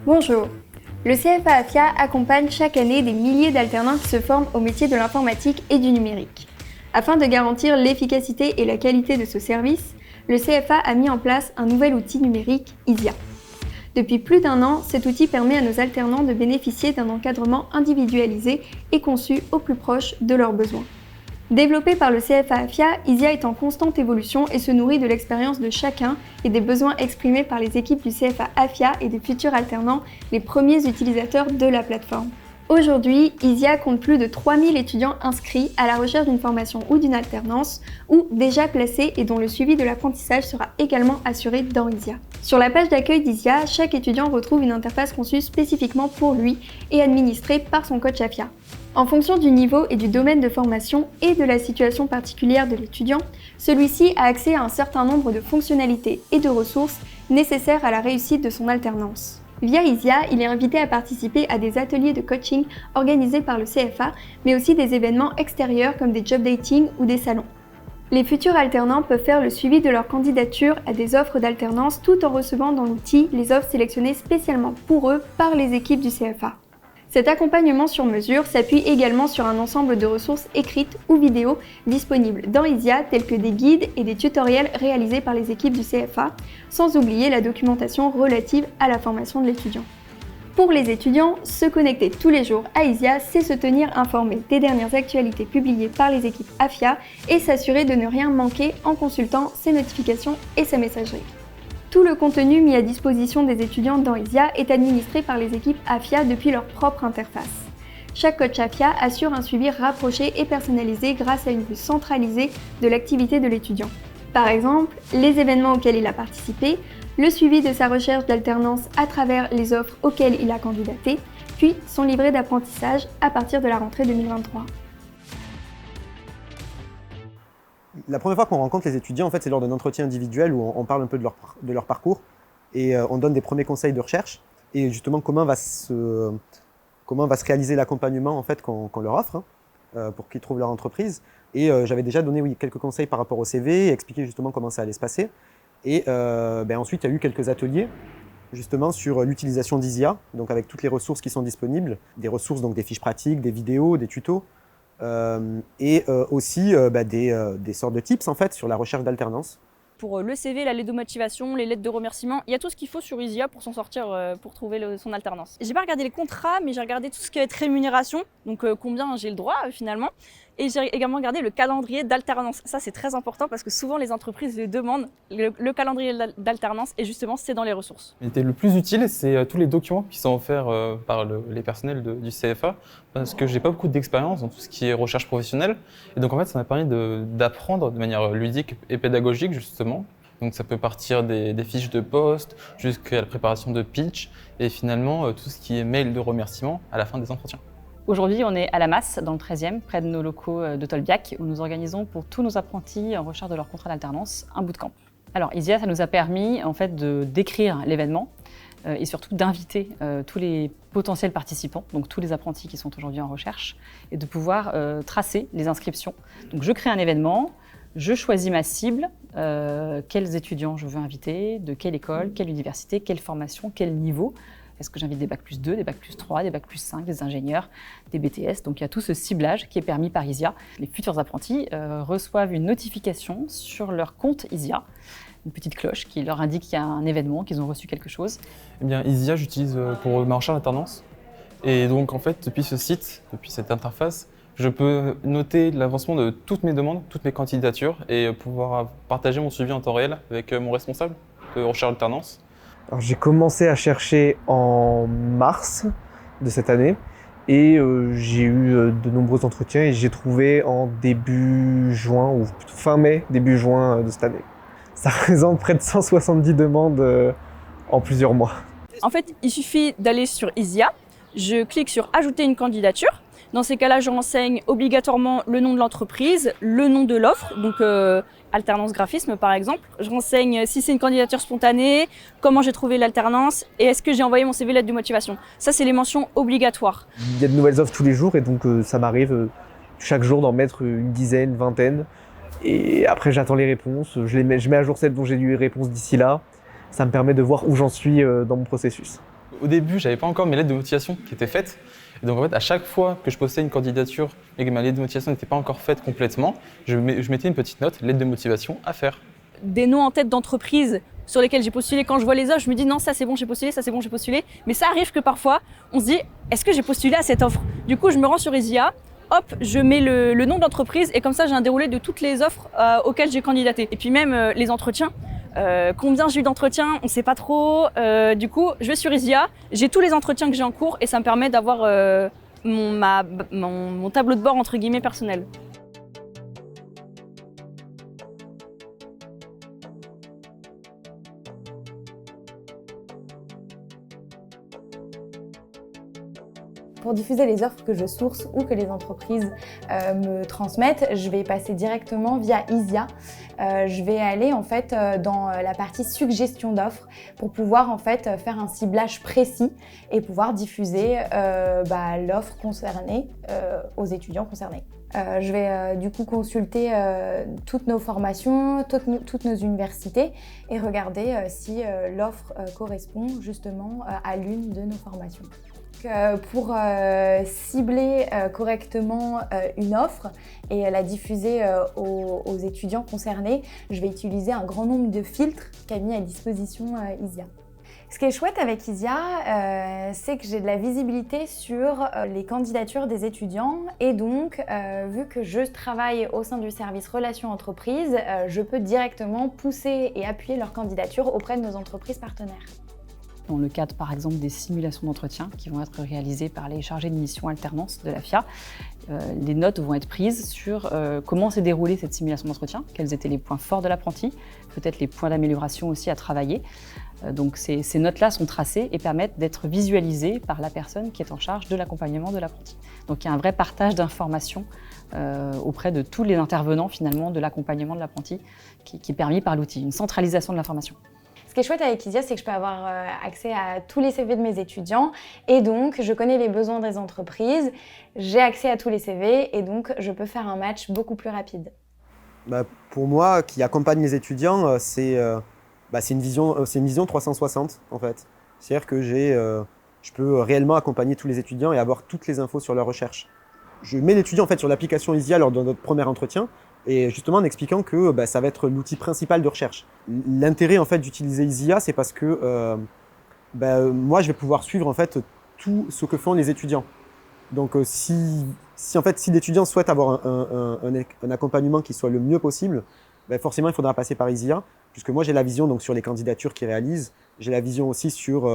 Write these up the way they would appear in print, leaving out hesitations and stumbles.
Bonjour. Le CFA AFIA accompagne chaque année des milliers d'alternants qui se forment au métier de l'informatique et du numérique. Afin de garantir l'efficacité et la qualité de ce service, le CFA a mis en place un nouvel outil numérique, ISIA. Depuis plus d'1 an, cet outil permet à nos alternants de bénéficier d'un encadrement individualisé et conçu au plus proche de leurs besoins. Développé par le CFA AFIA, ISIA est en constante évolution et se nourrit de l'expérience de chacun et des besoins exprimés par les équipes du CFA AFIA et des futurs alternants, les premiers utilisateurs de la plateforme. Aujourd'hui, ISIA compte plus de 3000 étudiants inscrits à la recherche d'une formation ou d'une alternance, ou déjà placés et dont le suivi de l'apprentissage sera également assuré dans ISIA. Sur la page d'accueil d'ISIA, chaque étudiant retrouve une interface conçue spécifiquement pour lui et administrée par son coach AFIA. En fonction du niveau et du domaine de formation et de la situation particulière de l'étudiant, celui-ci a accès à un certain nombre de fonctionnalités et de ressources nécessaires à la réussite de son alternance. Via ISIA, il est invité à participer à des ateliers de coaching organisés par le CFA, mais aussi des événements extérieurs comme des job dating ou des salons. Les futurs alternants peuvent faire le suivi de leur candidature à des offres d'alternance tout en recevant dans l'outil les offres sélectionnées spécialement pour eux par les équipes du CFA. Cet accompagnement sur mesure s'appuie également sur un ensemble de ressources écrites ou vidéos disponibles dans ISIA, tels que des guides et des tutoriels réalisés par les équipes du CFA, sans oublier la documentation relative à la formation de l'étudiant. Pour les étudiants, se connecter tous les jours à ISIA, c'est se tenir informé des dernières actualités publiées par les équipes AFIA et s'assurer de ne rien manquer en consultant ses notifications et sa messagerie. Tout le contenu mis à disposition des étudiants dans ISIA est administré par les équipes AFIA depuis leur propre interface. Chaque coach AFIA assure un suivi rapproché et personnalisé grâce à une vue centralisée de l'activité de l'étudiant. Par exemple, les événements auxquels il a participé, le suivi de sa recherche d'alternance à travers les offres auxquelles il a candidaté, puis son livret d'apprentissage à partir de la rentrée 2023. La première fois qu'on rencontre les étudiants, en fait, c'est lors d'un entretien individuel où on parle un peu de leur parcours et on donne des premiers conseils de recherche et justement comment va se réaliser l'accompagnement en fait, qu'on leur offre pour qu'ils trouvent leur entreprise. Et j'avais déjà donné quelques conseils par rapport au CV, expliqué justement comment ça allait se passer. Et ensuite, il y a eu quelques ateliers justement sur l'utilisation d'ISIA, donc avec toutes les ressources qui sont disponibles, des ressources, donc des fiches pratiques, des vidéos, des tutos. Aussi des sortes de tips en fait sur la recherche d'alternance. Pour le CV, la lettre de motivation, les lettres de remerciement, il y a tout ce qu'il faut sur ISIA pour s'en sortir, pour trouver son alternance. J'ai pas regardé les contrats, mais j'ai regardé tout ce qui va être rémunération, donc combien j'ai le droit finalement. Et j'ai également regardé le calendrier d'alternance. Ça, c'est très important parce que souvent les entreprises le demandent. Le calendrier d'alternance, et justement, c'est dans les ressources. Le plus utile, c'est tous les documents qui sont offerts par les personnels du CFA, parce que j'ai pas beaucoup d'expérience dans tout ce qui est recherche professionnelle. Et donc, en fait, ça m'a permis d'apprendre de manière ludique et pédagogique, justement. Donc, ça peut partir des fiches de poste jusqu'à la préparation de pitch et finalement tout ce qui est mail de remerciement à la fin des entretiens. Aujourd'hui, on est à la Masse, dans le 13e, près de nos locaux de Tolbiac, où nous organisons pour tous nos apprentis en recherche de leur contrat d'alternance un bootcamp. Alors, ISIA, ça nous a permis en fait de décrire l'événement et surtout d'inviter tous les potentiels participants, donc tous les apprentis qui sont aujourd'hui en recherche, et de pouvoir tracer les inscriptions. Donc, je crée un événement, je choisis ma cible, quels étudiants je veux inviter, de quelle école, quelle université, quelle formation, quel niveau. Est-ce que j'invite des Bac+2, des Bac+3, des Bac+5, des ingénieurs, des BTS? Donc il y a tout ce ciblage qui est permis par ISIA. Les futurs apprentis reçoivent une notification sur leur compte ISIA, une petite cloche qui leur indique qu'il y a un événement, qu'ils ont reçu quelque chose. Eh bien, ISIA, j'utilise pour ma recherche d'alternance. Et donc en fait, depuis ce site, depuis cette interface, je peux noter l'avancement de toutes mes demandes, toutes mes candidatures et pouvoir partager mon suivi en temps réel avec mon responsable de recherche d'alternance. Alors, j'ai commencé à chercher en mars de cette année et j'ai eu de nombreux entretiens et j'ai trouvé en début juin ou plutôt fin mai, début juin de cette année. Ça représente près de 170 demandes en plusieurs mois. En fait, il suffit d'aller sur ISIA, je clique sur « Ajouter une candidature ». Dans ces cas-là, je renseigne obligatoirement le nom de l'entreprise, le nom de l'offre, donc alternance graphisme par exemple. Je renseigne si c'est une candidature spontanée, comment j'ai trouvé l'alternance et est-ce que j'ai envoyé mon CV lettre de motivation. Ça, c'est les mentions obligatoires. Il y a de nouvelles offres tous les jours et donc ça m'arrive chaque jour d'en mettre une dizaine, vingtaine. Et après, j'attends les réponses. Je mets à jour celles dont j'ai eu les réponses d'ici là. Ça me permet de voir où j'en suis dans mon processus. Au début, j'avais pas encore mes lettres de motivation qui étaient faites. Et donc en fait, à chaque fois que je postais une candidature et que ma lettre de motivation n'était pas encore faite complètement, je mettais une petite note, lettre de motivation à faire. Des noms en tête d'entreprise sur lesquels j'ai postulé, quand je vois les offres, je me dis non, ça c'est bon, j'ai postulé, ça c'est bon, j'ai postulé. Mais ça arrive que parfois, on se dit, est-ce que j'ai postulé à cette offre? Du coup, je me rends sur Easia, hop, je mets le nom d'entreprise et comme ça, j'ai un déroulé de toutes les offres auxquelles j'ai candidaté. Et puis même les entretiens. Combien j'ai eu d'entretiens, on ne sait pas trop. Du coup, je vais sur Easia, j'ai tous les entretiens que j'ai en cours et ça me permet d'avoir mon tableau de bord entre guillemets personnel. Pour diffuser les offres que je source ou que les entreprises me transmettent, je vais passer directement via Easia. Je vais aller en fait dans la partie suggestion d'offres pour pouvoir en fait faire un ciblage précis et pouvoir diffuser l'offre concernée aux étudiants concernés. Je vais du coup consulter toutes nos formations, toutes nos universités et regarder si l'offre correspond justement à l'une de nos formations. Pour cibler correctement une offre et la diffuser aux étudiants concernés, je vais utiliser un grand nombre de filtres qu'a mis à disposition Easia. Ce qui est chouette avec Easia, c'est que j'ai de la visibilité sur les candidatures des étudiants et donc, vu que je travaille au sein du service Relations Entreprises, je peux directement pousser et appuyer leur candidature auprès de nos entreprises partenaires. Dans le cadre, par exemple, des simulations d'entretien qui vont être réalisées par les chargés de mission alternance de la FIA, les notes vont être prises sur comment s'est déroulée cette simulation d'entretien, quels étaient les points forts de l'apprenti, peut-être les points d'amélioration aussi à travailler. Donc ces notes-là sont tracées et permettent d'être visualisées par la personne qui est en charge de l'accompagnement de l'apprenti. Donc il y a un vrai partage d'informations auprès de tous les intervenants finalement de l'accompagnement de l'apprenti qui est permis par l'outil, une centralisation de l'information. Ce qui est chouette avec Easia, c'est que je peux avoir accès à tous les CV de mes étudiants et donc je connais les besoins des entreprises, j'ai accès à tous les CV et donc je peux faire un match beaucoup plus rapide. Pour moi, qui accompagne les étudiants, c'est une vision 360 en fait. C'est-à-dire que je peux réellement accompagner tous les étudiants et avoir toutes les infos sur leur recherche. Je mets l'étudiant en fait sur l'application Easia lors de notre premier entretien. Et justement en expliquant que ça va être l'outil principal de recherche. L'intérêt en fait d'utiliser Easia, c'est parce que moi je vais pouvoir suivre en fait tout ce que font les étudiants. Donc si l'étudiant souhaite avoir un accompagnement qui soit le mieux possible, forcément il faudra passer par Easia, puisque moi j'ai la vision donc sur les candidatures qu'ils réalisent, j'ai la vision aussi sur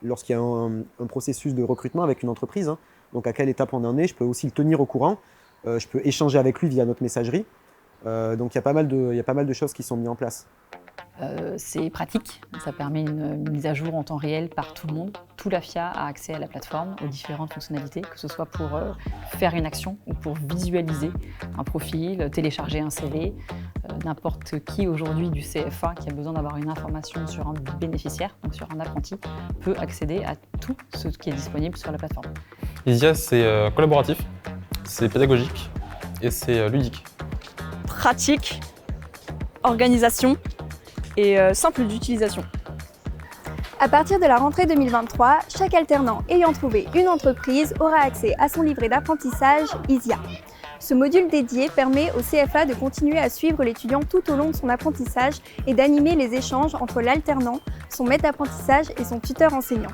lorsqu'il y a un processus de recrutement avec une entreprise, hein, donc à quelle étape on en est, je peux aussi le tenir au courant. Je peux échanger avec lui via notre messagerie. Donc il y a pas mal de choses qui sont mises en place. C'est pratique, ça permet une mise à jour en temps réel par tout le monde. Tout la FIA a accès à la plateforme, aux différentes fonctionnalités, que ce soit pour faire une action ou pour visualiser un profil, télécharger un CV. N'importe qui aujourd'hui du CFA qui a besoin d'avoir une information sur un bénéficiaire, donc sur un apprenti, peut accéder à tout ce qui est disponible sur la plateforme. Easia, c'est collaboratif, c'est pédagogique et c'est ludique. Pratique, organisation et simple d'utilisation. À partir de la rentrée 2023, chaque alternant ayant trouvé une entreprise aura accès à son livret d'apprentissage Easia. Ce module dédié permet au CFA de continuer à suivre l'étudiant tout au long de son apprentissage et d'animer les échanges entre l'alternant, son maître d'apprentissage et son tuteur enseignant.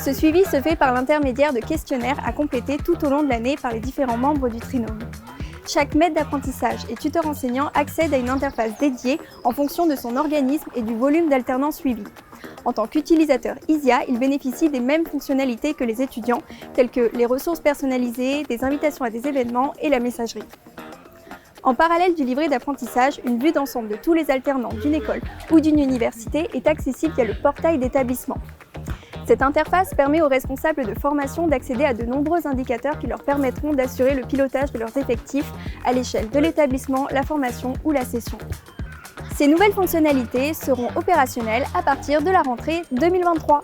Ce suivi se fait par l'intermédiaire de questionnaires à compléter tout au long de l'année par les différents membres du trinôme. Chaque maître d'apprentissage et tuteur enseignant accède à une interface dédiée en fonction de son organisme et du volume d'alternants suivis. En tant qu'utilisateur Easia, il bénéficie des mêmes fonctionnalités que les étudiants, telles que les ressources personnalisées, des invitations à des événements et la messagerie. En parallèle du livret d'apprentissage, une vue d'ensemble de tous les alternants d'une école ou d'une université est accessible via le portail d'établissement. Cette interface permet aux responsables de formation d'accéder à de nombreux indicateurs qui leur permettront d'assurer le pilotage de leurs effectifs à l'échelle de l'établissement, la formation ou la session. Ces nouvelles fonctionnalités seront opérationnelles à partir de la rentrée 2023.